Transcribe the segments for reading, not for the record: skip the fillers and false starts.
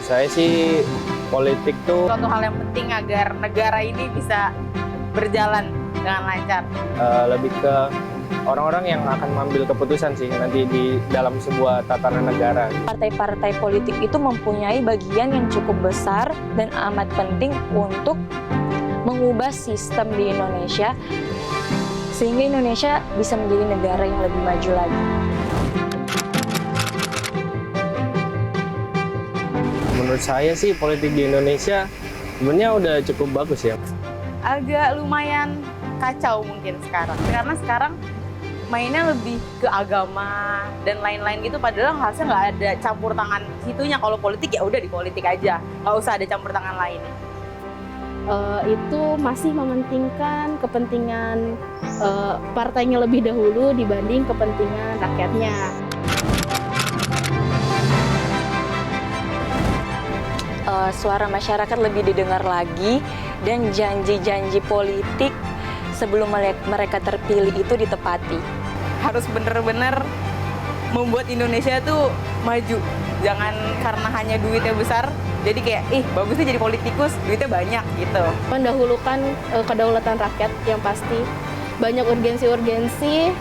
Saya sih politik tuh Suatu hal yang penting agar negara ini bisa berjalan dengan lancar. lebih ke orang-orang yang akan mengambil keputusan sih nanti di dalam sebuah tatanan negara. Partai-partai politik itu mempunyai bagian yang cukup besar dan amat penting untuk mengubah sistem di Indonesia sehingga Indonesia bisa menjadi negara yang lebih maju lagi. Menurut saya sih politik di Indonesia sebenarnya udah cukup bagus ya. Agak lumayan kacau mungkin sekarang. Karena sekarang mainnya lebih ke agama dan lain-lain gitu. Padahal harusnya nggak ada campur tangan situnya. Kalau politik ya udah di politik aja. Nggak usah ada campur tangan lain. Itu masih mementingkan kepentingan partainya lebih dahulu dibanding kepentingan rakyatnya. Suara masyarakat lebih didengar lagi dan janji-janji politik sebelum mereka terpilih itu ditepati. Harus bener-bener membuat Indonesia tuh maju. Jangan karena hanya duitnya besar, jadi kayak, bagusnya jadi politikus, duitnya banyak gitu. Mendahulukan kedaulatan rakyat yang pasti. Banyak urgensi-urgensi,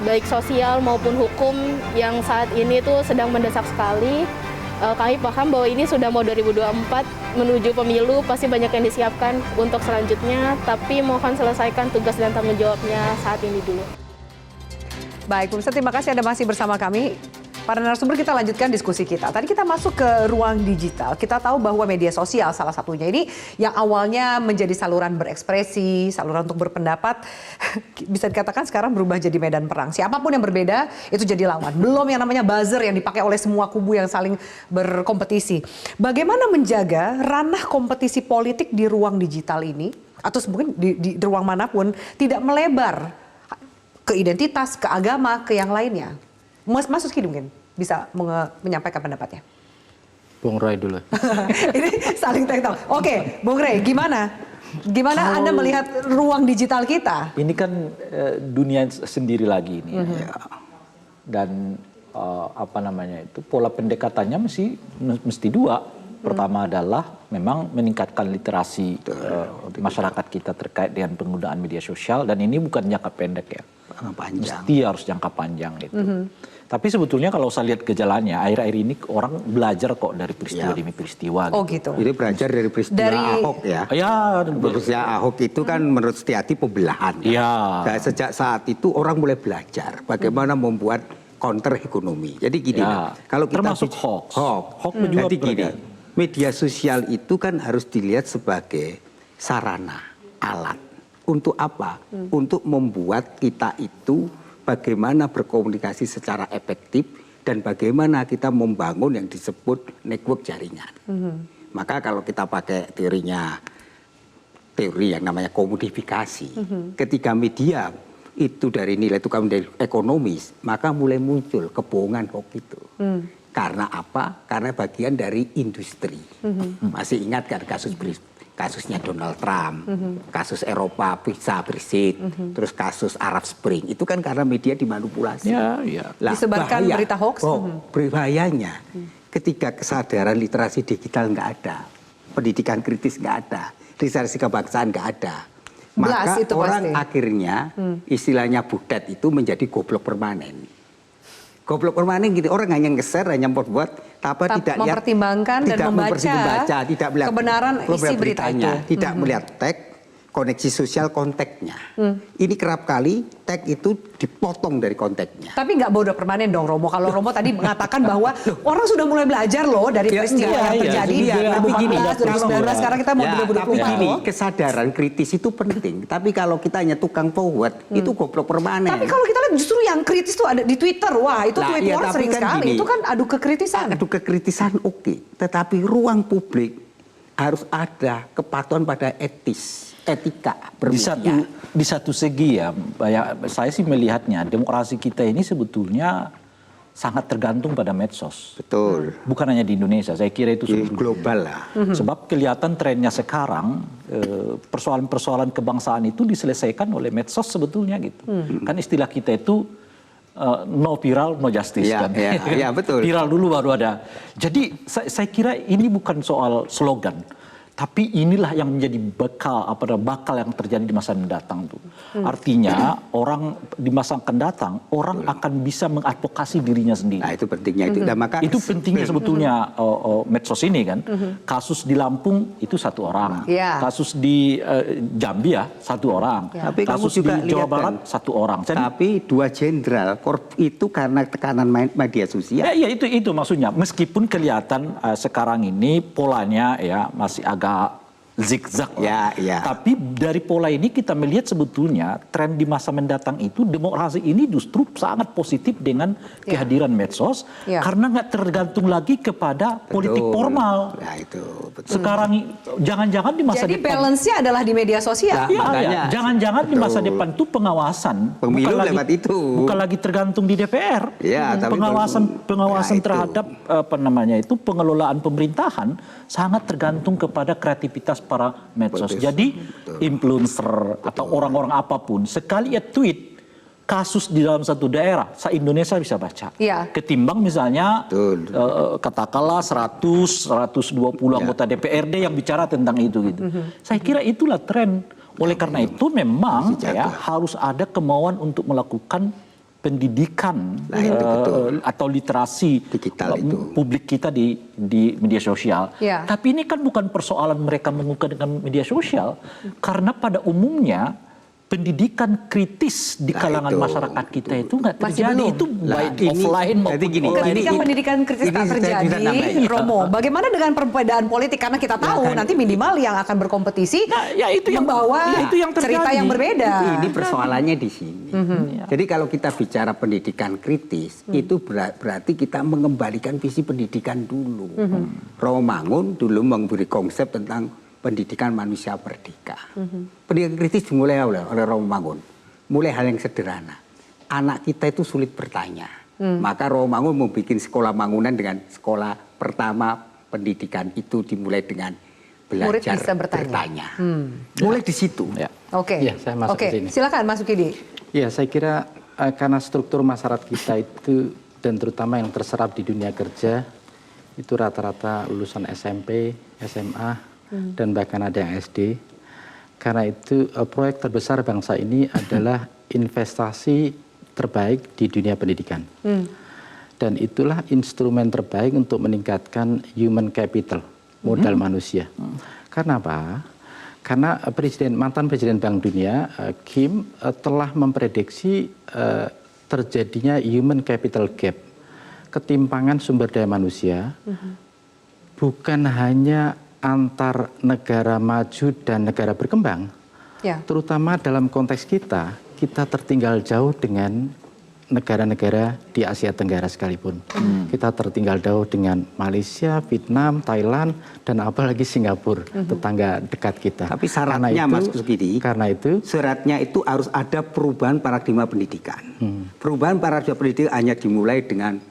baik sosial maupun hukum yang saat ini tuh sedang mendesak sekali. Kami paham bahwa ini sudah mau 2024 menuju pemilu, pasti banyak yang disiapkan untuk selanjutnya, tapi mohon selesaikan tugas dan tanggung jawabnya saat ini dulu. Baik, pemirsa, terima kasih Anda masih bersama kami. Para narasumber, kita lanjutkan diskusi kita. Tadi kita masuk ke ruang digital. Kita tahu bahwa media sosial salah satunya ini yang awalnya menjadi saluran berekspresi, saluran untuk berpendapat, bisa dikatakan sekarang berubah jadi medan perang. Siapapun yang berbeda itu jadi lawan. Belum yang namanya buzzer yang dipakai oleh semua kubu yang saling berkompetisi. Bagaimana menjaga ranah kompetisi politik di ruang digital ini, atau mungkin di ruang manapun, tidak melebar ke identitas, ke agama, ke yang lainnya? Mas Suski mungkin bisa menyampaikan pendapatnya. Bung Roy dulu. Ini saling tektok. Oke, Bung Rey, gimana? Gimana Anda melihat ruang digital kita? Ini kan dunia sendiri lagi ini. Ya. Dan apa namanya itu, pola pendekatannya mesti dua. Pertama adalah memang meningkatkan literasi masyarakat kita terkait dengan penggunaan media sosial, dan ini bukan jangka pendek ya. Mesti harus jangka panjang gitu. Tapi sebetulnya kalau saya lihat gejalanya, akhir-akhir ini orang belajar kok dari peristiwa demi peristiwa. Oh gitu. Ini belajar dari peristiwa Ahok ya. Ya, Peristiwa Ahok itu kan menurut Setiati pembelahan. Ya. Dan sejak saat itu orang mulai belajar bagaimana membuat counter ekonomi. Jadi gini, kalau kita termasuk hoax. Hoax menjual jadi gini, media sosial itu kan harus dilihat sebagai sarana, alat. Untuk apa? Untuk membuat kita itu bagaimana berkomunikasi secara efektif dan bagaimana kita membangun yang disebut network jaringan. Maka kalau kita pakai teori yang namanya komodifikasi, ketika media itu dari nilai tukar menjadi ekonomis, maka mulai muncul kebohongan hoax itu. Karena apa? Karena bagian dari industri. Masih ingat kan kasusnya Donald Trump, kasus Eropa visa Brexit, terus kasus Arab Spring, itu kan karena media dimanipulasi. Lah, disebarkan berita hoax. Berbahayanya ketika kesadaran literasi digital nggak ada, pendidikan kritis nggak ada, literasi kebangsaan nggak ada, maka orang akhirnya istilahnya budet itu menjadi goblok permanen. Goblok permanen gitu, orang hanya nge-share, hanya membuat tapi tidak mempertimbangkan dan membaca tidak melihat kebenaran isi beritanya, tidak melihat tag, koneksi sosial konteksnya. Ini kerap kali tag itu dipotong dari konteksnya. Tapi nggak bodoh permanen dong Romo. Kalau Romo tadi mengatakan bahwa orang sudah mulai belajar loh dari peristiwa yang terjadi 2014, 2019, sekarang kita mau 2024. Tapi gini, kesadaran kritis itu penting. Tapi kalau kita hanya tukang forward, itu goblok permanen. Tapi kalau kita lihat justru yang kritis tuh ada di Twitter. Wah, itu tweet war sering kan sekali. Gini, itu kan adu kekritisan. Adu kekritisan oke. Tetapi ruang publik harus ada kepatuhan pada etika bermedia. Di satu segi ya, saya sih melihatnya demokrasi kita ini sebetulnya sangat tergantung pada medsos. Betul. Bukan hanya di Indonesia, saya kira itu global lah. Sebab kelihatan trennya sekarang persoalan-persoalan kebangsaan itu diselesaikan oleh medsos sebetulnya gitu. Kan istilah kita itu no viral, no justice Ya, kan. ya, betul. Viral dulu baru ada. Jadi saya kira ini bukan soal slogan, tapi inilah yang menjadi bakal yang terjadi di masa mendatang tuh. Artinya orang di masa akan datang orang akan bisa mengadvokasi dirinya sendiri. Nah, itu pentingnya itu. Dan maka Itu pentingnya sebetulnya medsos ini kan. Kasus di Lampung itu 1 orang, Ya. kasus di Jambi ya 1 orang, Tapi kamu kasus juga di Jawa lihat Barat kan, 1 orang. Tapi 2 jenderal itu karena tekanan media sosial. Ya itu maksudnya. Meskipun kelihatan sekarang ini polanya ya masih agak zigzag lah. Ya. Tapi dari pola ini kita melihat sebetulnya tren di masa mendatang itu demokrasi ini justru sangat positif dengan kehadiran medsos karena nggak tergantung lagi kepada politik formal. Ya itu betul. Sekarang jangan-jangan di masa Jadi depan balance-nya adalah di media sosial. ya, makanya. jangan-jangan di masa Betul. depan itu pengawasan Pemilu lewat itu. bukan lagi tergantung di DPR. Ya, tapi pengawasan ya, itu. terhadap pengelolaan pemerintahan sangat tergantung kepada kreativitas para medsos. Betul. Jadi influencer atau orang-orang apapun sekali ya tweet kasus di dalam satu daerah, se-Indonesia bisa baca. Iya. Ketimbang misalnya Betul. katakanlah 100-120 anggota DPRD yang bicara tentang itu gitu. Saya kira itulah tren. Oleh karena itu memang ya harus ada kemauan untuk melakukan pendidikan Nah, itu betul. atau literasi Digital itu. publik kita di media sosial. Ya. Tapi ini kan bukan persoalan mereka mengukur dengan media sosial, karena pada umumnya pendidikan kritis di kalangan itu, masyarakat kita itu nggak Masih terjadi. belum. Itu baik ini- offline maupun berarti gini, online. Ketika ini- pendidikan kritis ini tak saya bisa terjadi, nambahin. Romo, bagaimana dengan perbedaan politik? Karena kita tahu kan. nanti minimal yang akan berkompetisi Nah, ya itu yang- membawa ya, itu yang terjadi. cerita yang berbeda. Ini persoalannya di sini. Jadi kalau kita bicara pendidikan kritis, itu berarti kita mengembalikan visi pendidikan dulu. Romangun dulu memberi konsep tentang pendidikan manusia merdeka. Pendidikan kritis dimulai oleh Romangun. Mulai hal yang sederhana. Anak kita itu sulit bertanya. Maka Romangun membuat sekolah bangunan dengan sekolah pertama pendidikan itu dimulai dengan Murid belajar bisa bertanya. Mulai di situ. Ya. Oke. Iya, saya masuk Oke, ke sini. silakan Mas Ukidi. Ya, saya kira karena struktur masyarakat kita itu dan terutama yang terserap di dunia kerja itu rata-rata lulusan SMP, SMA, dan bahkan ada yang SD. Karena itu proyek terbesar bangsa ini adalah investasi terbaik di dunia pendidikan. Dan itulah instrumen terbaik untuk meningkatkan human capital, modal manusia. Karena apa? Karena mantan Presiden Bank Dunia, Kim, telah memprediksi terjadinya human capital gap, ketimpangan sumber daya manusia, bukan hanya antar negara maju dan negara berkembang, Ya. terutama dalam konteks kita tertinggal jauh dengan negara-negara di Asia Tenggara sekalipun. Kita tertinggal jauh dengan Malaysia, Vietnam, Thailand, dan apalagi Singapura, tetangga dekat kita. Tapi syaratnya Mas Ukidi, karena itu syaratnya itu harus ada perubahan paradigma pendidikan. Perubahan paradigma pendidikan hanya dimulai dengan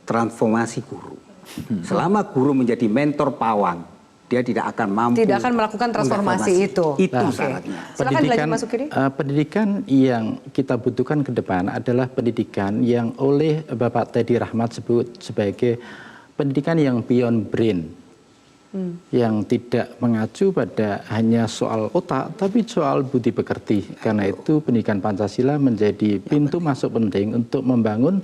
transformasi guru. Selama guru menjadi mentor pawang, dia tidak akan mampu. Tidak akan melakukan transformasi itu. Itu Oke. syaratnya. Silakan dilanjut Mas Ukidi. pendidikan yang kita butuhkan ke depan adalah pendidikan yang oleh Bapak Teddy Rahmat sebut sebagai pendidikan yang beyond brain, yang tidak mengacu pada hanya soal otak, tapi soal budi pekerti. Karena itu pendidikan Pancasila menjadi pintu masuk penting untuk membangun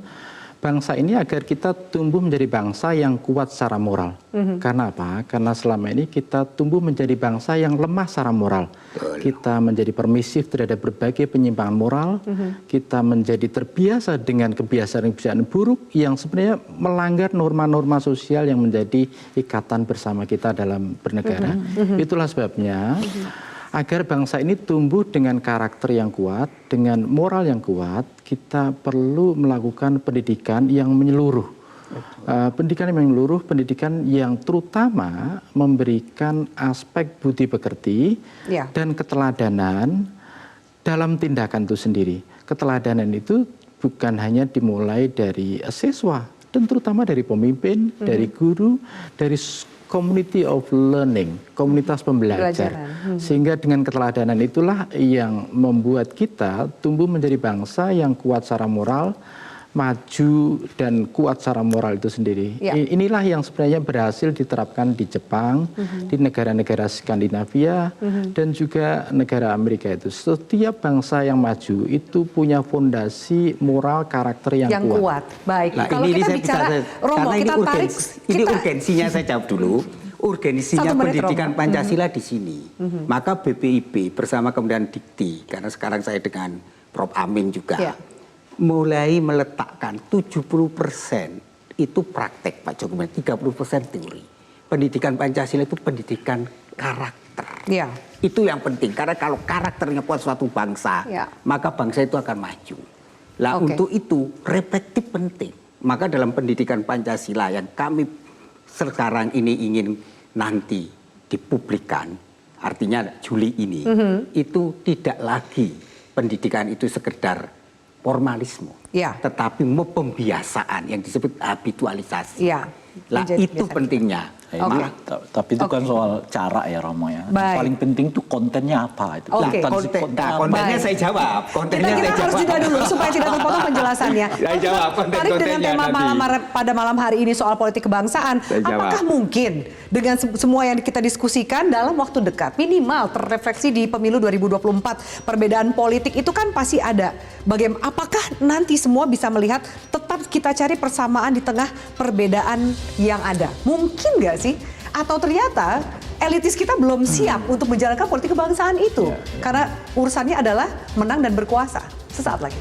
bangsa ini agar kita tumbuh menjadi bangsa yang kuat secara moral. Karena apa? Karena selama ini kita tumbuh menjadi bangsa yang lemah secara moral. Kita menjadi permisif terhadap berbagai penyimpangan moral. Kita menjadi terbiasa dengan kebiasaan-kebiasaan buruk yang sebenarnya melanggar norma-norma sosial yang menjadi ikatan bersama kita dalam bernegara. Itulah sebabnya agar bangsa ini tumbuh dengan karakter yang kuat, dengan moral yang kuat, kita perlu melakukan pendidikan yang menyeluruh. Pendidikan yang menyeluruh, pendidikan yang terutama memberikan aspek budi pekerti dan keteladanan dalam tindakan itu sendiri. Keteladanan itu bukan hanya dimulai dari siswa, dan terutama dari pemimpin, dari guru, dari community of learning, komunitas pembelajar. Sehingga dengan keteladanan itulah yang membuat kita tumbuh menjadi bangsa yang kuat secara moral, maju dan kuat secara moral itu sendiri. Ya. Inilah yang sebenarnya berhasil diterapkan di Jepang, di negara-negara Skandinavia, dan juga negara Amerika itu. Setiap bangsa yang maju itu punya fondasi moral karakter yang kuat. Baik. Nah, Kalau ini kita saya bicara Romo, karena kita tarik ini urgensinya saya jawab dulu. Urgensinya 1 menit, pendidikan Romo. Pancasila di sini. Maka BPIB bersama kemudian Dikti, karena sekarang saya dengan Prof. Amin juga, Ya. mulai meletakkan 70% itu praktek Pak Jokowi, 30% teori. Pendidikan Pancasila itu pendidikan karakter. Ya. Itu yang penting, karena kalau karakternya kuat suatu bangsa, Ya. maka bangsa itu akan maju. Lah Oke. untuk itu reflektif penting. Maka dalam pendidikan Pancasila yang kami sekarang ini ingin nanti dipublikkan, artinya Juli ini, itu tidak lagi pendidikan itu sekedar formalisme, Ya. tetapi pembiasaan yang disebut habitualisasi. Ya. Lah Menjadi itu kebiasaan. pentingnya. Oke. Tapi itu kan soal cara ya Romo ya. Baik. Paling penting itu kontennya apa itu. Oke. Substansi Kontennya Baik. saya jawab. Kontennya Kita saya harus jawab. jeda dulu supaya tidak terpotong penjelasannya. Saya jawab Tarik dengan konten-kontennya tema nanti. pada malam hari ini soal politik kebangsaan. Saya jawab. Apakah mungkin dengan semua yang kita diskusikan dalam waktu dekat minimal terrefleksi di pemilu 2024 perbedaan politik itu kan pasti ada. Bagaimana? Apakah nanti semua bisa melihat tetap kita cari persamaan di tengah perbedaan yang ada? Mungkin nggak sih? Atau ternyata elitis kita belum siap untuk menjalankan politik kebangsaan itu karena urusannya adalah menang dan berkuasa. Sesaat lagi.